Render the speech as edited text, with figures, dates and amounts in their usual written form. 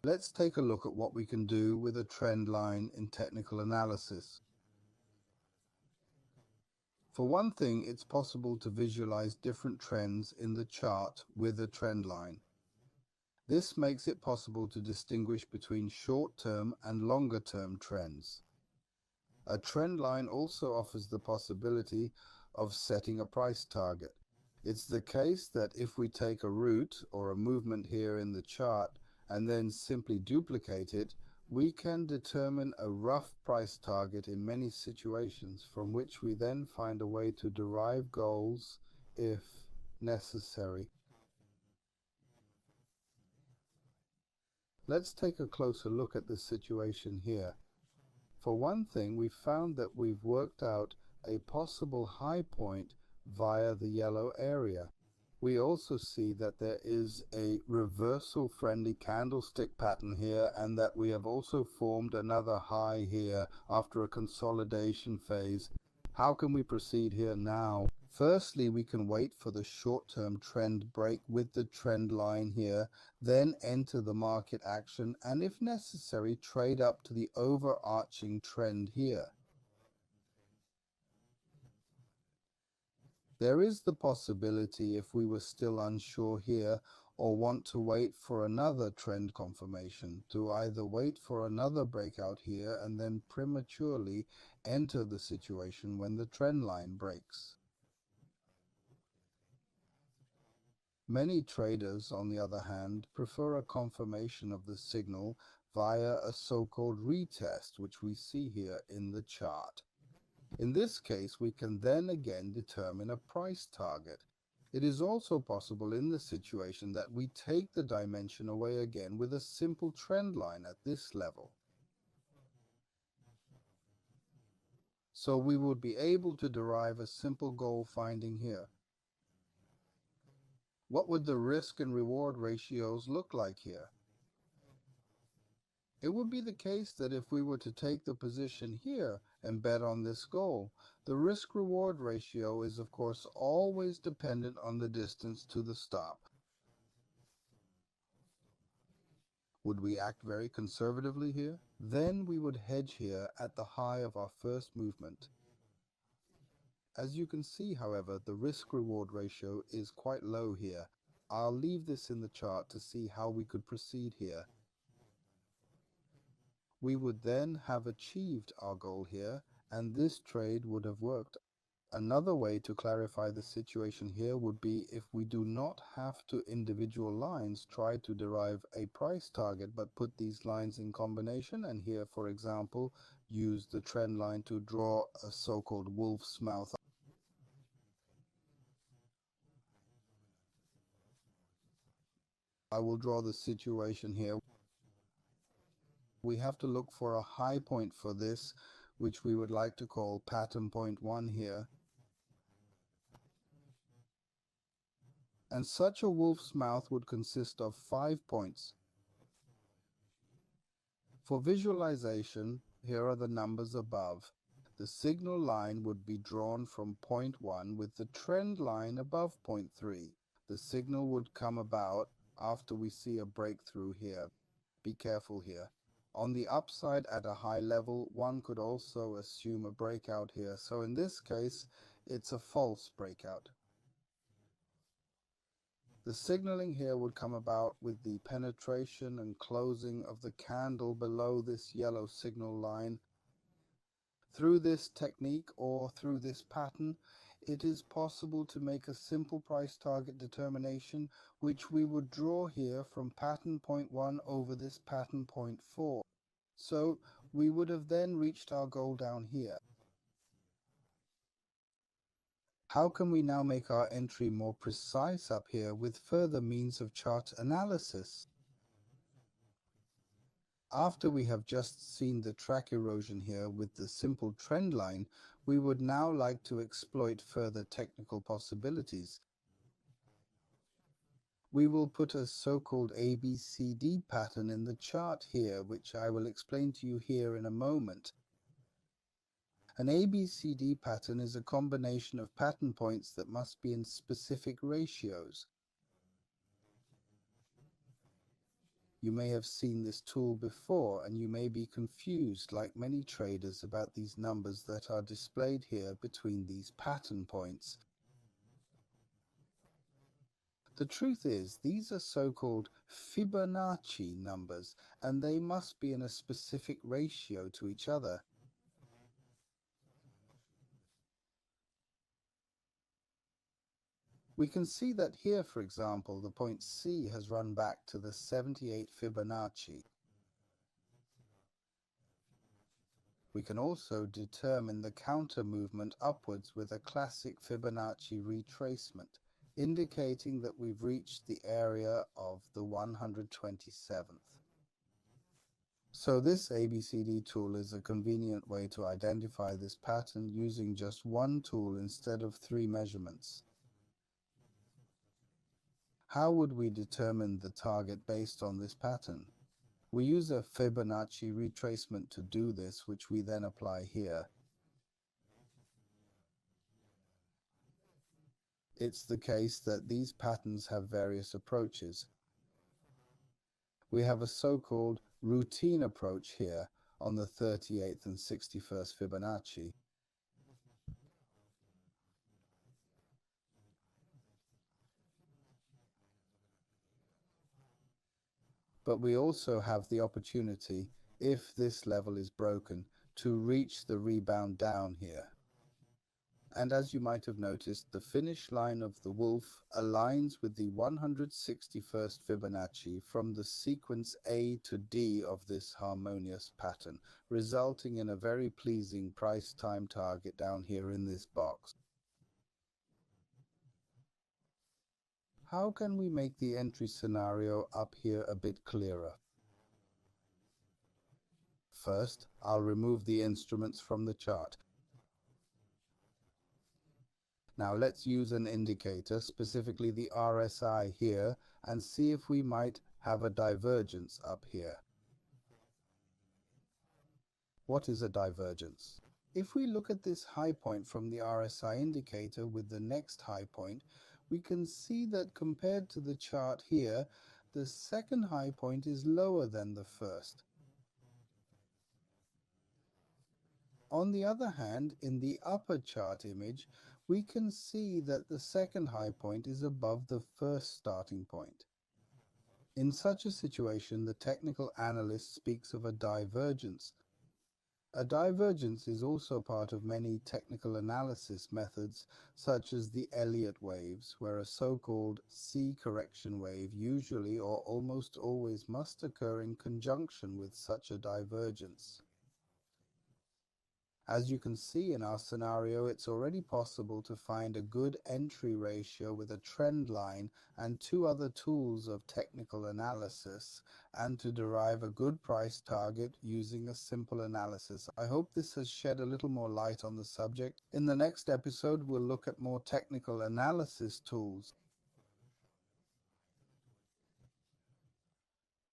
Let's take a look at what we can do with a trend line in technical analysis. For one thing, it's possible to visualize different trends in the chart with a trend line. This makes it possible to distinguish between short-term and longer-term trends. A trend line also offers the possibility of setting a price target. It's the case that if we take a route or a movement here in the chart and then simply duplicate it, we can determine a rough price target in many situations, from which we then find a way to derive goals if necessary. Let's take a closer look at this situation here. For one thing, we found that we've worked out a possible high point via the yellow area. We also see that there is a reversal-friendly candlestick pattern here, and that we have also formed another high here after a consolidation phase. How can we proceed here now? Firstly, we can wait for the short-term trend break with the trend line here, then enter the market action, and if necessary, trade up to the overarching trend here. There is the possibility, if we were still unsure here or want to wait for another trend confirmation, to either wait for another breakout here and then prematurely enter the situation when the trend line breaks. Many traders, on the other hand, prefer a confirmation of the signal via a so-called retest, which we see here in the chart. In this case, we can then again determine a price target. It is also possible in this situation that we take the dimension away again with a simple trend line at this level. So we would be able to derive a simple goal finding here. What would the risk and reward ratios look like here? It would be the case that if we were to take the position here and bet on this goal, the risk-reward ratio is of course always dependent on the distance to the stop. Would we act very conservatively here? Then we would hedge here at the high of our first movement. As you can see, however, the risk-reward ratio is quite low here. I'll leave this in the chart to see how we could proceed here. We would then have achieved our goal here, and this trade would have worked. Another way to clarify the situation here would be if we do not have to individual lines try to derive a price target, but put these lines in combination, and here, for example, use the trend line to draw a so-called wolf's mouth. I will draw the situation here. We have to look for a high point for this, which we would like to call pattern point 1 here. And such a wolf's mouth would consist of 5 points. For visualization, here are the numbers above. The signal line would be drawn from point 1 with the trend line above point 3. The signal would come about after we see a breakthrough here. Be careful here. On the upside at a high level, one could also assume a breakout here. So in this case, it's a false breakout. The signaling here would come about with the penetration and closing of the candle below this yellow signal line. Through this technique or through this pattern, it is possible to make a simple price target determination, which we would draw here from pattern point 1 over this pattern point 4. So we would have then reached our goal down here. How can we now make our entry more precise up here with further means of chart analysis? After we have just seen the track erosion here with the simple trend line, we would now like to exploit further technical possibilities. We will put a so-called ABCD pattern in the chart here, which I will explain to you here in a moment. An ABCD pattern is a combination of pattern points that must be in specific ratios. You may have seen this tool before, and you may be confused, like many traders, about these numbers that are displayed here between these pattern points. The truth is, these are so-called Fibonacci numbers, and they must be in a specific ratio to each other. We can see that here, for example, the point C has run back to the 78 Fibonacci. We can also determine the counter movement upwards with a classic Fibonacci retracement, indicating that we've reached the area of the 127th. So this ABCD tool is a convenient way to identify this pattern using just one tool instead of 3 measurements. How would we determine the target based on this pattern? We use a Fibonacci retracement to do this, which we then apply here. It's the case that these patterns have various approaches. We have a so-called routine approach here on the 38th and 61st Fibonacci. But we also have the opportunity, if this level is broken, to reach the rebound down here. And as you might have noticed, the finish line of the wolf aligns with the 161st Fibonacci from the sequence A to D of this harmonious pattern, resulting in a very pleasing price time target down here in this box. How can we make the entry scenario up here a bit clearer? First, I'll remove the instruments from the chart. Now let's use an indicator, specifically the RSI here, and see if we might have a divergence up here. What is a divergence? If we look at this high point from the RSI indicator with the next high point, we can see that compared to the chart here, the second high point is lower than the first. On the other hand, in the upper chart image, we can see that the second high point is above the first starting point. In such a situation, the technical analyst speaks of a divergence. A divergence is also part of many technical analysis methods, such as the Elliott waves, where a so-called C correction wave usually or almost always must occur in conjunction with such a divergence. As you can see in our scenario, it's already possible to find a good entry ratio with a trend line and 2 other tools of technical analysis, and to derive a good price target using a simple analysis. I hope this has shed a little more light on the subject. In the next episode, we'll look at more technical analysis tools.